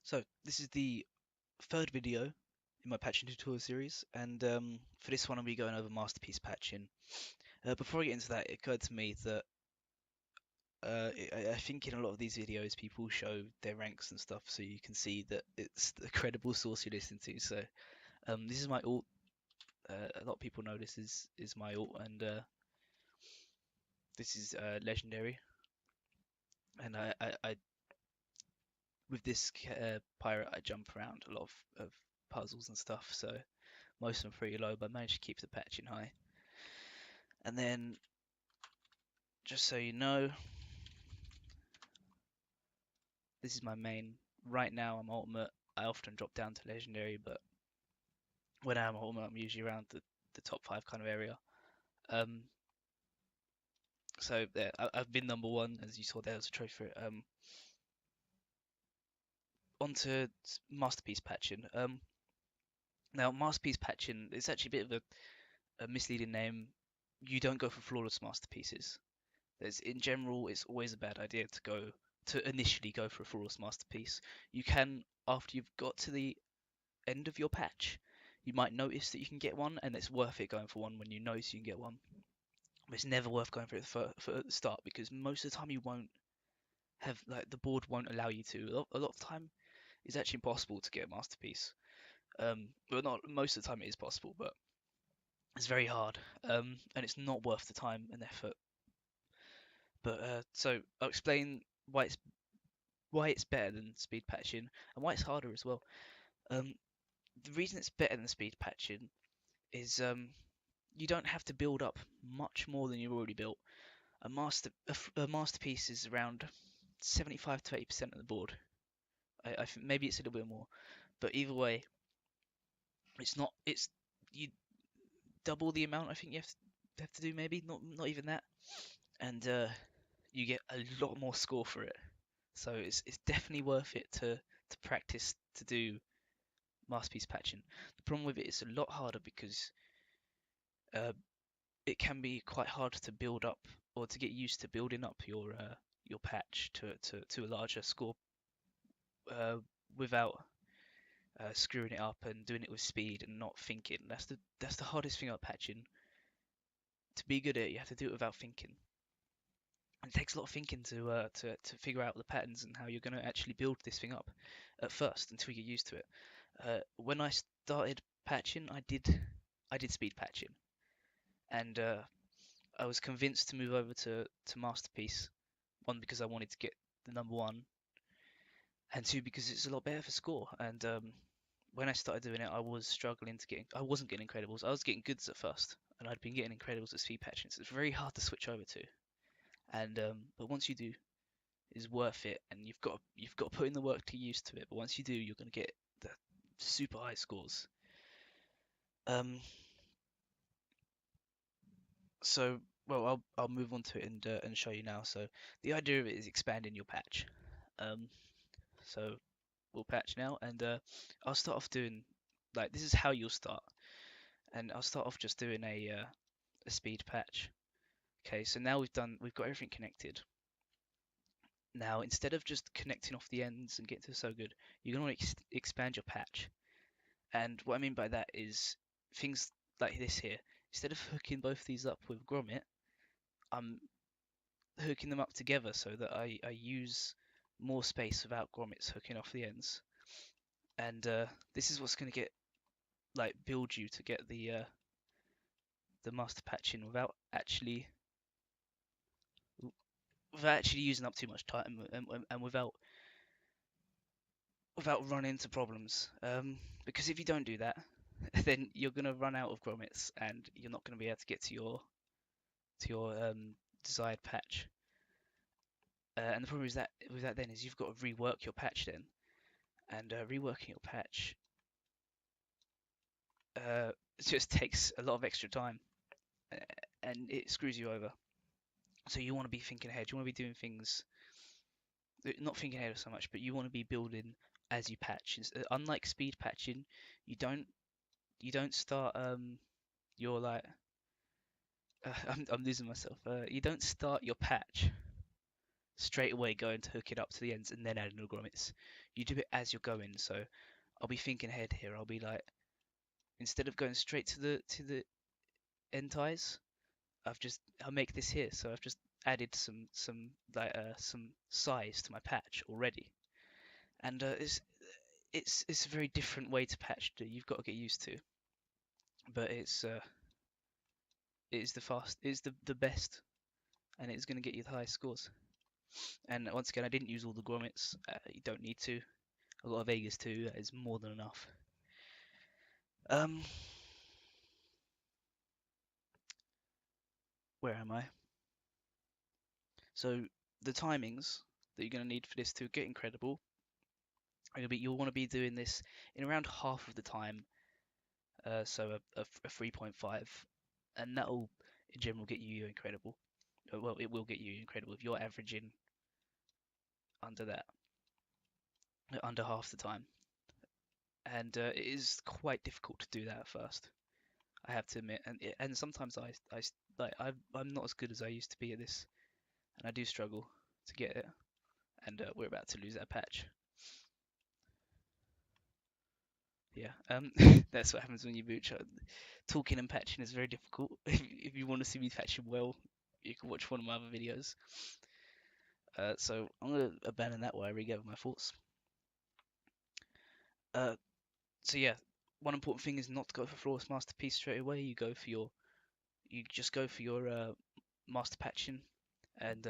So this is the third video in my patching tutorial series, and for this one I'll be going over masterpiece patching. Before I get into that, it occurred to me that I think in a lot of these videos people show their ranks and stuff, so you can see that it's the credible source you're listening to. So this is my alt. A lot of people know this is my alt, and this is legendary. And I with this pirate I jump around a lot of puzzles and stuff, so most of them pretty low, but I managed to keep the patching high. And then, just so you know, this is my main. Right now I'm ultimate. I often drop down to legendary, but when I'm ultimate, I'm usually around the top 5 kind of area. Um, so there, I've been number 1, as you saw there was a trophy for it. Onto masterpiece patching. Now masterpiece patching is actually a bit of a misleading name. You don't go for flawless masterpieces. In general, it's always a bad idea to initially go for a flawless masterpiece. You can, after you've got to the end of your patch, you might notice that you can get one, and it's worth it going for one when you notice you can get one. But it's never worth going for it at the start, because most of the time you won't have, like, the board won't allow you to. A lot of the time, it's actually impossible to get a masterpiece. Well, not most of the time it is possible, but it's very hard, and it's not worth the time and effort. But so I'll explain why it's better than speed patching and why it's harder as well. Um, the reason it's better than speed patching is you don't have to build up much more than you've already built. A masterpiece is around 75 to 80% of the board. I think maybe it's a little bit more, but either way, it's not. It's you double the amount. I think you have to do, maybe not even that, and you get a lot more score for it. So it's definitely worth it to practice to do masterpiece patching. The problem with it is a lot harder because uh, it can be quite hard to build up or to get used to building up your patch to a larger score uh, without screwing it up and doing it with speed and not thinking. That's the hardest thing about patching. To be good at it, you have to do it without thinking. It takes a lot of thinking to figure out the patterns and how you're going to actually build this thing up at first until you get used to it. When I started patching, I did speed patching, and I was convinced to move over to masterpiece. One, because I wanted to get the number 1, and 2, because it's a lot better for score. And when I started doing it, I was struggling to get. I wasn't getting incredibles. I was getting goods at first, and I'd been getting incredibles at speed patching. So it's very hard to switch over to. And but once you do, it's worth it, and you've got to put in the work to get used to it. But once you do, you're going to get the super high scores. Um, so well, I'll move on to it and show you now. So the idea of it is expanding your patch. Um, so we'll patch now, and I'll start off doing, like, this is how you'll start, and I'll start off just doing a speed patch. Okay, so now we've got everything connected. Now, instead of just connecting off the ends and getting to so good, you're gonna want to expand your patch. And what I mean by that is things like this here. Instead of hooking both these up with grommet, I'm hooking them up together so that I use more space without grommets hooking off the ends. And this is what's going to get, like, build you to get the master patching without actually using up too much time, and without running into problems. Because if you don't do that, then you're going to run out of grommets and you're not going to be able to get to your desired patch. And the problem is that with that then is you've got to rework your patch then, and reworking your patch it just takes a lot of extra time, uh, and it screws you over. So you want to be thinking ahead. You want to be doing things, not thinking ahead so much, but you want to be building as you patch. Unlike speed patching, you don't start your, like, I'm losing myself. You don't start your patch straight away going to hook it up to the ends and then adding the grommets. You do it as you're going. So I'll be thinking ahead here. I'll be like, instead of going straight to the end ties, I'll make this here. So I've just added some size to my patch already, and it's a very different way to patch that you've got to get used to. But it is the best, and it's going to get you the highest scores. And once again, I didn't use all the grommets. You don't need to. I've got a Vegas 2. That is more than enough. Where am I? So the timings that you're going to need for this to get incredible are going to be, you'll want to be doing this in around half of the time. So a 3.5, and that'll in general get you incredible. Well, it will get you incredible if you're averaging under that, under half the time. And it is quite difficult to do that at first, I have to admit. And sometimes I'm not as good as I used to be at this, and I do struggle to get it. And we're about to lose that patch. Yeah, that's what happens when you booch. Talking and patching is very difficult. If you want to see me patching well, you can watch one of my other videos. So I'm gonna abandon that while I regather my thoughts. So yeah, one important thing is not to go for flawless masterpiece straight away. You just go for your master patching, and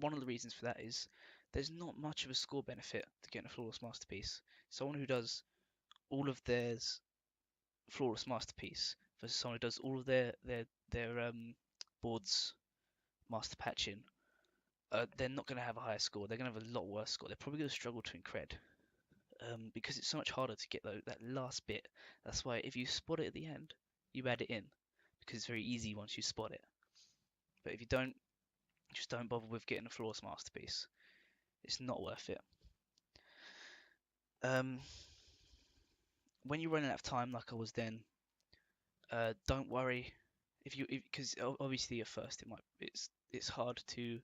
one of the reasons for that is there's not much of a score benefit to getting a flawless masterpiece. Someone who does all of theirs flawless masterpiece versus someone who does all of their boards master patching, they're not going to have a higher score. They're going to have a lot worse score. They're probably going to struggle to incred, because it's so much harder to get that last bit. That's why if you spot it at the end, you add it in, because it's very easy once you spot it. But if you don't, just don't bother with getting a flawless masterpiece. It's not worth it. When you're running out of time, like I was then, don't worry because obviously at first it's hard to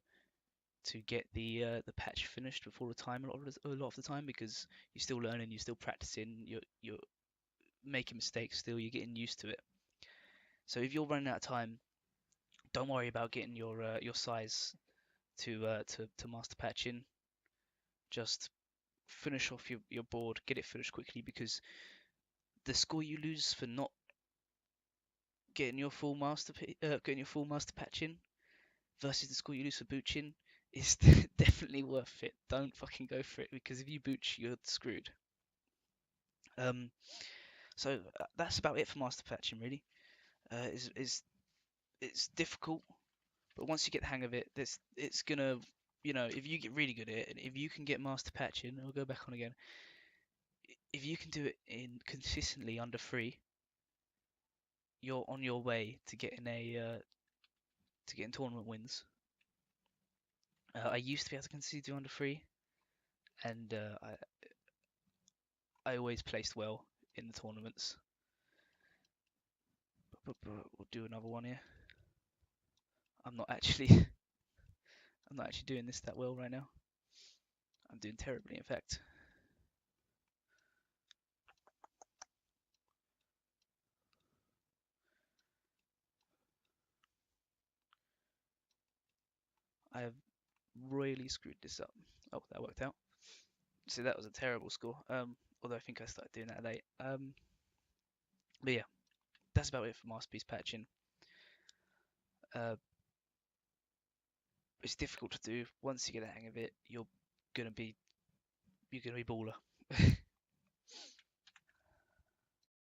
get the patch finished before the time a lot of the time, because you're still learning, you're still practicing, you're making mistakes still, you're getting used to it. So if you're running out of time, don't worry about getting your size to master patching. Just finish off your board, get it finished quickly, because the score you lose for not getting your full master patching versus the score you lose for booching is definitely worth it. Don't fucking go for it, because if you booch, you're screwed. So that's about it for master patching, really. It's difficult, but once you get the hang of it, it's gonna, if you get really good at it, and if you can get master patching, I'll go back on again. If you can do it in consistently under 3, you're on your way to getting tournament wins. I used to be able to consistently do under 3, and I always placed well in the tournaments. But we'll do another one here. I'm not actually doing this that well right now. I'm doing terribly, in fact. I have royally screwed this up. Oh, that worked out. So that was a terrible score. Although I think I started doing that late. But yeah, that's about it for masterpiece patching. It's difficult to do. Once you get the hang of it, you're gonna be baller.